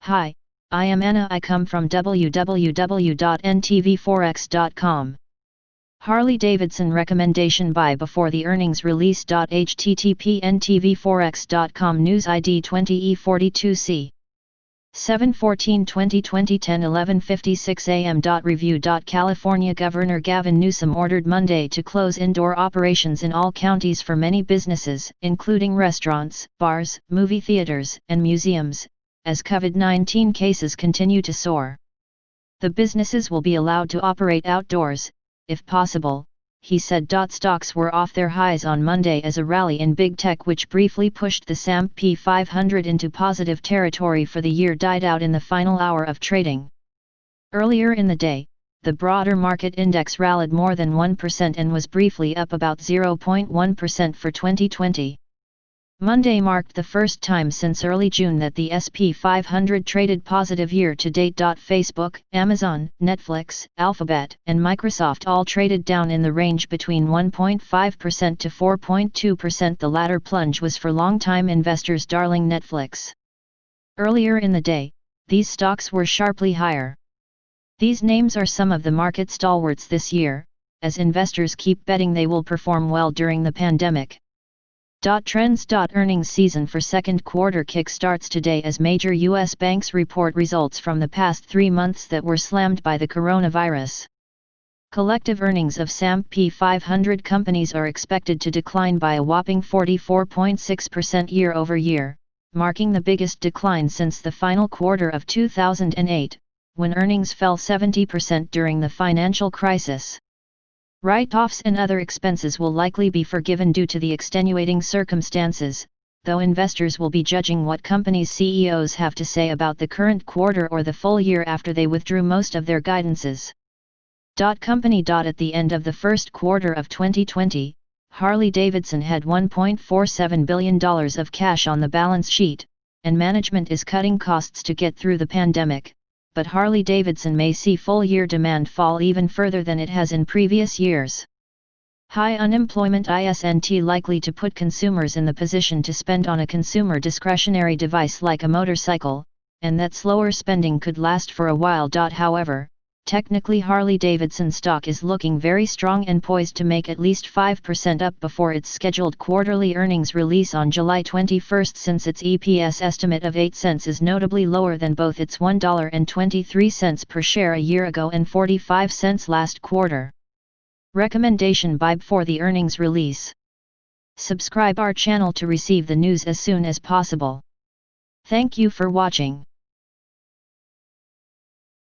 Hi, I am Anna. I come from www.ntvforex.com. Harley Davidson recommendation buy before the earnings release. http ntvforex.com news ID 20E42C 7/14/2020 10:11:56 a.m. Review. California Governor Gavin Newsom ordered Monday to close indoor operations in all counties for many businesses, including restaurants, bars, movie theaters, and museums, as COVID-19 cases continue to soar. The businesses will be allowed to operate outdoors, if possible, he said. Stocks were off their highs on Monday as a rally in big tech, which briefly pushed the S&P 500 into positive territory for the year, died out in the final hour of trading. Earlier in the day, the broader market index rallied more than 1% and was briefly up about 0.1% for 2020. Monday marked the first time since early June that the S&P 500 traded positive year-to-date. Facebook, Amazon, Netflix, Alphabet, and Microsoft all traded down in the range between 1.5% to 4.2%. The latter plunge was for longtime investors' darling Netflix. Earlier in the day, these stocks were sharply higher. These names are some of the market stalwarts this year, as investors keep betting they will perform well during the pandemic. Trends. Earnings season for second quarter kick-starts today as major U.S. banks report results from the past 3 months that were slammed by the coronavirus. Collective earnings of S&P 500 companies are expected to decline by a whopping 44.6% year-over-year, marking the biggest decline since the final quarter of 2008, when earnings fell 70% during the financial crisis. Write-offs and other expenses will likely be forgiven due to the extenuating circumstances, though investors will be judging what companies' CEOs have to say about the current quarter or the full year after they withdrew most of their guidances. Company. At the end of the first quarter of 2020, Harley Davidson had $1.47 billion of cash on the balance sheet, and management is cutting costs to get through the pandemic. But Harley Davidson may see full-year demand fall even further than it has in previous years. High unemployment isn't likely to put consumers in the position to spend on a consumer discretionary device like a motorcycle, and that slower spending could last for a while. However, technically Harley Davidson stock is looking very strong and poised to make at least 5% up before its scheduled quarterly earnings release on July 21, since its EPS estimate of 8 cents is notably lower than both its $1.23 per share a year ago and 45 cents last quarter. Recommendation buy before the earnings release. Subscribe our channel to receive the news as soon as possible. Thank you for watching.